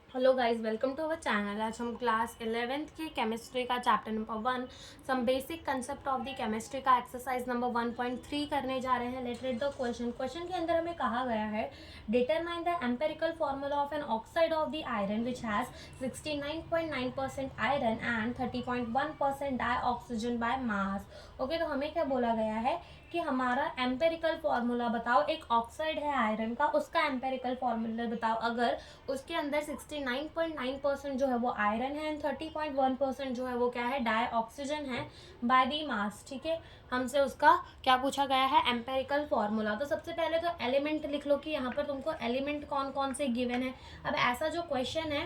Hello guys, welcome to our channel. आज हम class 11th की केमिस्ट्री का chapter number 1 some basic concept of the chemistry का exercise number 1.3 करने जा रहे हैं। Let read the question. Question के अंदर हमें कहा गया है, determine the empirical formula of an oxide of the iron which has 69.9% iron and 30.1% dioxygen by mass. Okay, तो हमें क्या बोला गया है कि हमारा एम्पेरिकल फॉर्मूला बताओ। एक ऑक्साइड है आयरन का, उसका एम्पेरिकल फॉर्मूला बताओ अगर उसके अंदर 69.9% जो है वो आयरन है एंड 30.1% जो है वो क्या है, डाई ऑक्सीजन है बाय दी मास। ठीक है, हमसे उसका क्या पूछा गया है, एम्पेरिकल फॉर्मूला। तो सबसे पहले तो एलिमेंट लिख लो कि यहाँ पर तुमको एलिमेंट कौन कौन से गिवन है। अब ऐसा जो क्वेश्चन है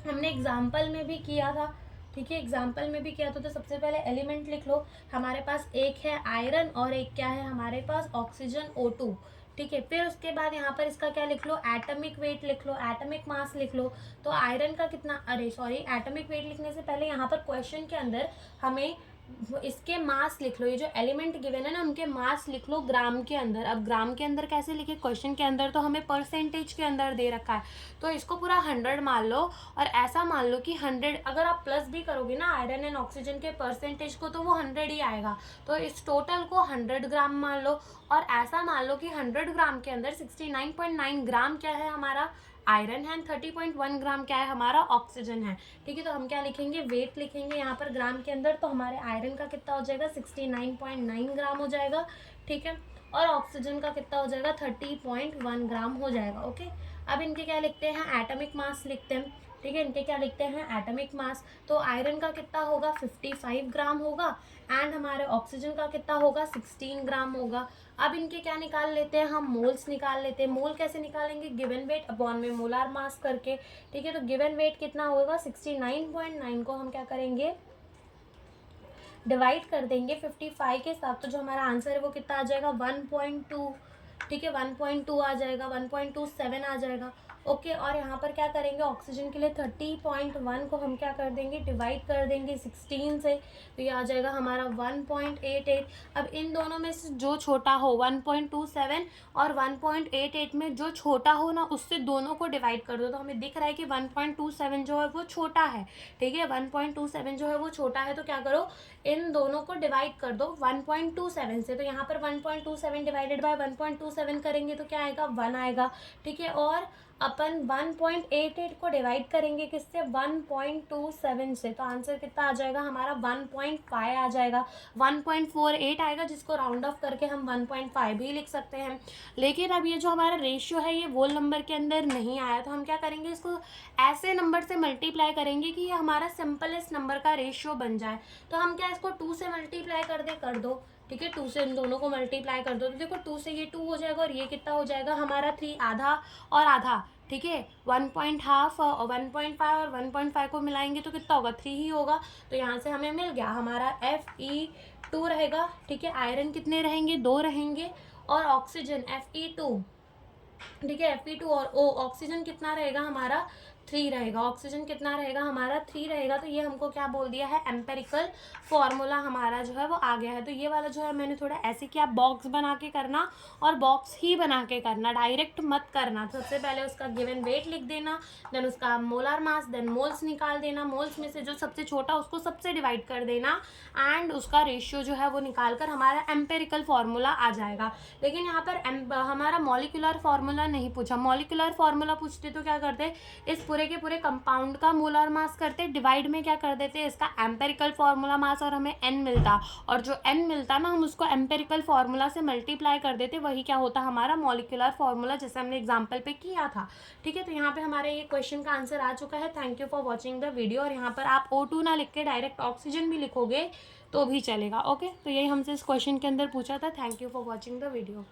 हमने एग्जाम्पल में भी किया था, ठीक है, एग्जाम्पल में भी किया था। तो सबसे पहले एलिमेंट लिख लो। हमारे पास एक है आयरन और एक क्या है हमारे पास, ऑक्सीजन O2। ठीक है, फिर उसके बाद यहाँ पर इसका क्या लिख लो, एटॉमिक वेट लिख लो, एटॉमिक मास लिख लो। तो आयरन का कितना, अरे सॉरी, एटॉमिक वेट लिखने से पहले यहाँ पर क्वेश्चन के अंदर हमें इसके मास लिख लो। ये जो एलिमेंट गिवन है ना, उनके मास लिख लो ग्राम के अंदर। अब ग्राम के अंदर कैसे लिखे, क्वेश्चन के अंदर तो हमें परसेंटेज के अंदर दे रखा है, तो इसको पूरा 100 मान लो। और ऐसा मान लो कि 100 अगर आप प्लस भी करोगे ना आयरन एंड ऑक्सीजन के परसेंटेज को, तो वो 100 ही आएगा। तो इस टोटल को 100 ग्राम मान लो। और ऐसा मान लो कि 100 ग्राम के अंदर 69.9 ग्राम क्या है हमारा, आयरन है, 30.1 ग्राम क्या है हमारा, ऑक्सीजन है। ठीक है, तो हम क्या लिखेंगे, वेट लिखेंगे यहाँ पर ग्राम के अंदर। तो हमारे आयरन का कितना हो जाएगा, 69.9 ग्राम हो जाएगा। ठीक है, और ऑक्सीजन का कितना हो जाएगा, 30.1 ग्राम हो जाएगा। ओके, अब इनके क्या लिखते हैं, एटॉमिक मास लिखते हैं। ठीक है, इनके क्या लिखते हैं, एटॉमिक मास। तो आयरन का कितना होगा, 55 ग्राम होगा एंड हमारे ऑक्सीजन का कितना होगा, 16 ग्राम होगा। अब इनके क्या निकाल लेते हैं हम, मोल्स निकाल लेते हैं। मोल कैसे निकालेंगे, गिवन वेट अपॉन में मोलार मास करके। ठीक है, तो गिवन वेट कितना होगा, 69.9 को हम क्या करेंगे, डिवाइड कर देंगे 55 के साथ। तो जो हमारा आंसर है वो कितना आ जाएगा, 1.2। ठीक है, 1.2 आ जाएगा, 1.27 आ जाएगा। ओके, और यहाँ पर क्या करेंगे, ऑक्सीजन के लिए 30.1 को हम क्या कर देंगे, डिवाइड कर देंगे 16 से। तो ये आ जाएगा हमारा 1.88। अब इन दोनों में से जो छोटा हो, 1.27 और 1.88 में जो छोटा हो ना, उससे दोनों को डिवाइड कर दो। तो हमें दिख रहा है कि 1.27 जो है वो छोटा है। ठीक है, 1.27 जो है वो छोटा है, तो क्या करो, इन दोनों को डिवाइड कर दो 1.27 से। तो यहाँ पर 1.27 डिवाइडेड बाय 1.27 करेंगे तो क्या आएगा, 1 आएगा। ठीक है, और अपन 1.88 को डिवाइड करेंगे किससे, 1.27 से। तो आंसर कितना आ जाएगा हमारा, 1.5 आ जाएगा, 1.48 आएगा, जिसको राउंड ऑफ करके हम 1.5 भी लिख सकते हैं। लेकिन अब ये जो हमारा रेशियो है ये वोल नंबर के अंदर नहीं आया, तो हम क्या करेंगे, इसको ऐसे नंबर से मल्टीप्लाई करेंगे कि ये हमारा सिंपलेस्ट नंबर का रेशियो बन जाए। तो हम क्या, इसको 2 से मल्टीप्लाई कर दे, कर दो। ठीक है, 2 से इन दोनों को मल्टीप्लाई कर दो। तो देखो 2 से ये 2 हो जाएगा और ये कितना हो जाएगा हमारा 3, आधा और आधा। ठीक है, 1.5 और 1.5 और 1.5 को मिलाएंगे तो कितना होगा, 3 ही होगा। तो यहाँ से हमें मिल गया हमारा Fe2 रहेगा। ठीक है, आयरन कितने रहेंगे, 2 रहेंगे, और ऑक्सीजन Fe2। ठीक है, Fe2 और O ऑक्सीजन कितना रहेगा हमारा, 3 रहेगा। ऑक्सीजन कितना रहेगा हमारा, 3 रहेगा। तो ये हमको क्या बोल दिया है, एम्पेरिकल फॉर्मूला हमारा जो है वो आ गया है। तो ये वाला जो है मैंने थोड़ा ऐसे किया, बॉक्स बना के करना और बॉक्स ही बना के करना, डायरेक्ट मत करना। तो सबसे पहले उसका गिवन वेट लिख देना, देन उसका मोलार मास, देन मोल्स निकाल देना। मोल्स में से जो सबसे छोटा उसको सबसे डिवाइड कर देना एंड उसका रेशियो जो है वो निकाल कर हमारा एम्पेरिकल फॉर्मूला आ जाएगा। लेकिन यहाँ पर हमारा मॉलिक्यूलर फॉर्मूला नहीं पूछा। मॉलिक्यूलर फॉर्मूला पूछते तो क्या करते, इस पूरे के पूरे कंपाउंड का मोलर मास करते, डिवाइड में क्या कर देते इसका एम्पेरिकल फॉर्मूला मास, और हमें n मिलता, और जो n मिलता ना हम उसको एम्पेरिकल फॉर्मूला से मल्टीप्लाई कर देते, वही क्या होता हमारा मॉलिक्यूलर फॉर्मूला, जैसे हमने एग्जाम्पल पे किया था। ठीक है, तो यहाँ पे हमारे ये क्वेश्चन का आंसर आ चुका है। Thank you for watching the video. और यहाँ पर आप O2 ना लिख के डायरेक्ट ऑक्सीजन भी लिखोगे तो भी चलेगा। ओके, तो यही हमसे इस क्वेश्चन के अंदर पूछा था। Thank you for watching the video.